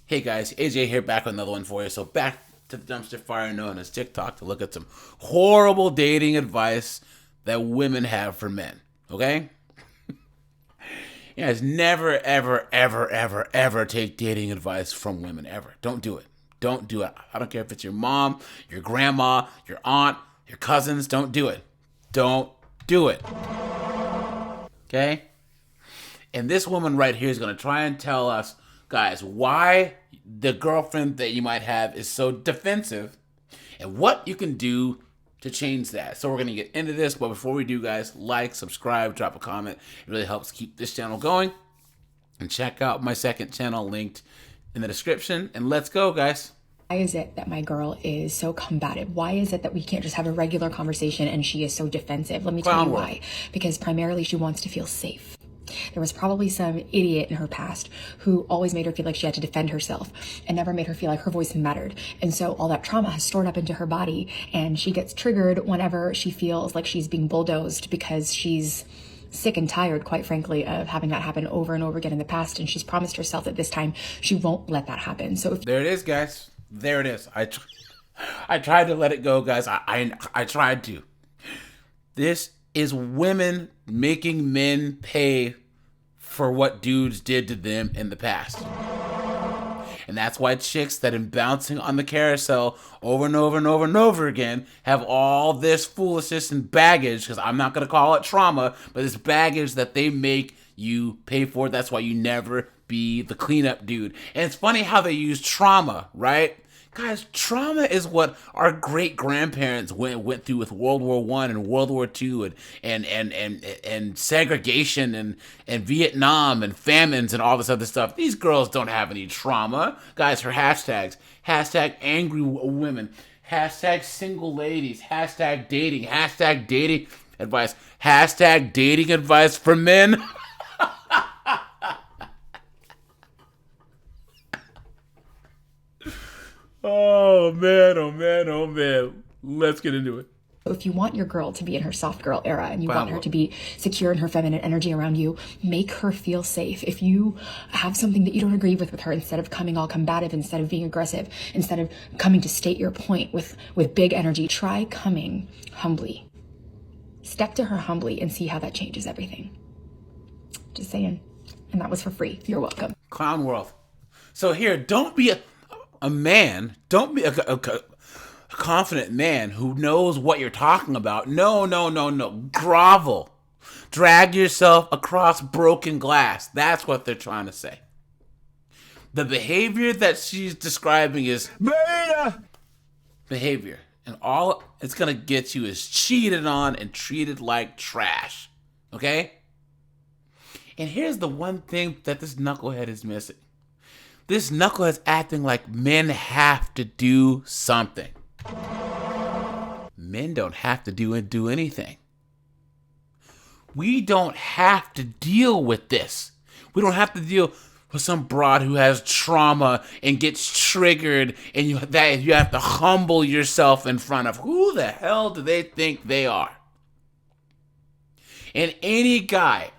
Hey guys, AJ here, back with another one for you. So back to the dumpster fire known as TikTok to look at some horrible dating advice that women have for men. Okay? You guys never, ever, ever, ever, ever take dating advice from women, ever. Don't do it. Don't do it. I don't care if it's your mom, your grandma, your aunt, your cousins. Don't do it. Don't do it. Okay? And this woman right here is going to try and tell us, guys, why the girlfriend that you might have is so defensive and what you can do to change that. So we're going to get into this, but before we do, guys, like, subscribe, drop a comment. It really helps keep this channel going. And check out my second channel linked in the description. And let's go, guys. Why is it that my girl is so combative? Why is it that we can't just have a regular conversation and she is so defensive? Let me tell you why. Because primarily she wants to feel safe. There was probably some idiot in her past who always made her feel like she had to defend herself and never made her feel like her voice mattered. And so all that trauma has stored up into her body, and she gets triggered whenever she feels like she's being bulldozed because she's sick and tired, quite frankly, of having that happen over and over again in the past. And she's promised herself that this time she won't let that happen. So there it is, guys. There it is. I tried to let it go, guys. I tried to. This is women making men pay for what dudes did to them in the past. And that's why chicks that are bouncing on the carousel over and over and over and over again have all this foolishness and baggage, because I'm not going to call it trauma, but it's baggage that they make you pay for. That's why you never be the cleanup dude. And it's funny how they use trauma, right? Guys, trauma is what our great-grandparents went through with World War I and World War II and segregation and Vietnam and famines and all this other stuff. These girls don't have any trauma. Guys, her hashtags. Hashtag angry women. Hashtag single ladies. Hashtag dating. Hashtag dating advice. Hashtag dating advice for men. Oh man, oh man, oh man. Let's get into it. If you want your girl to be in her soft girl era and you want her to be secure in her feminine energy around you, make her feel safe. If you have something that you don't agree with her, instead of coming all combative, instead of being aggressive, instead of coming to state your point with big energy, try coming humbly. Step to her humbly and see how that changes everything. Just saying. And that was for free. You're welcome. Clown world. So here, don't be a man, don't be a confident man who knows what you're talking about. No. Grovel. Drag yourself across broken glass. That's what they're trying to say. The behavior that she's describing is beta behavior. And all it's going to get you is cheated on and treated like trash. Okay? And here's the one thing that this knucklehead is missing. This knucklehead's acting like men have to do something. Men don't have to do anything. We don't have to deal with this. We don't have to deal with some broad who has trauma and gets triggered and you have to humble yourself in front of. Who the hell do they think they are? And any guy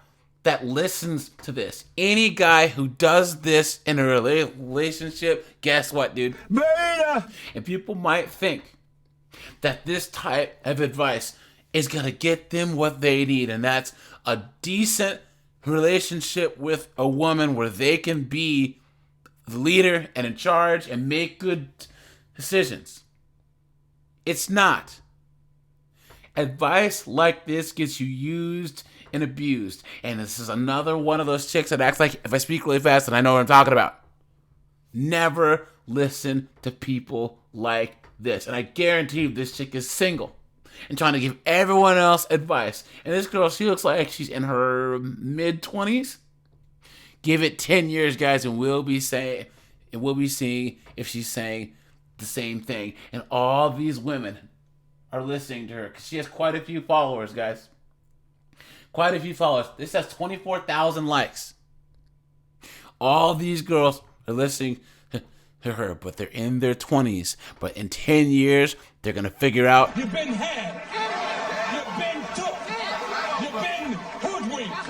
that listens to this, any guy who does this in a relationship, guess what, dude? Beta! And people might think that this type of advice is going to get them what they need, and that's a decent relationship with a woman where they can be the leader and in charge and make good decisions. It's not. Advice like this gets you used and abused. And this is another one of those chicks that acts like if I speak really fast and I know what I'm talking about. Never listen to people like this. And I guarantee you this chick is single and trying to give everyone else advice. And this girl, she looks like she's in her mid-20s. Give it 10 years, guys, and we'll be seeing if she's saying the same thing. And all these women are listening to her because she has quite a few followers, guys. Quite a few followers. This has 24,000 likes. All these girls are listening to her, but they're in their 20s. But in 10 years, they're going to figure out. You've been had. You've been took. You've been hoodwinked.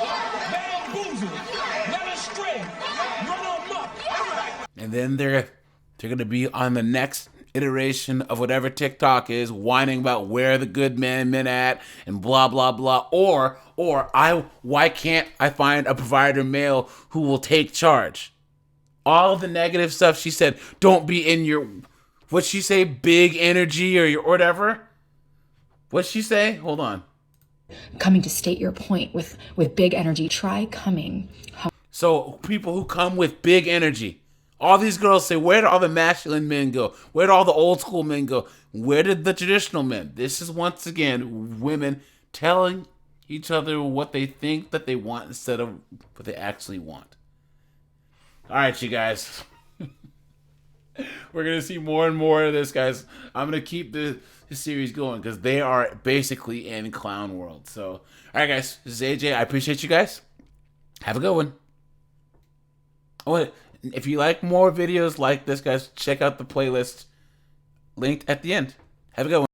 Bamboozled. Led astray. Run amok. And then they're gonna be on the next iteration of whatever TikTok is, whining about where the good men at and blah blah blah. Or why can't I find a provider male who will take charge? All the negative stuff she said. Don't be in your, what'd she say? Big energy or your whatever. What'd she say? Hold on. Coming to state your point with big energy. Try coming. So people who come with big energy. All these girls say, where did all the masculine men go? Where did all the old school men go? Where did the traditional men? This is once again women telling each other what they think that they want instead of what they actually want. All right, you guys. We're going to see more and more of this, guys. I'm going to keep the series going because they are basically in clown world. So, all right, guys. This is AJ. I appreciate you guys. Have a good one. Oh, if you like more videos like this, guys, check out the playlist linked at the end. Have a good one.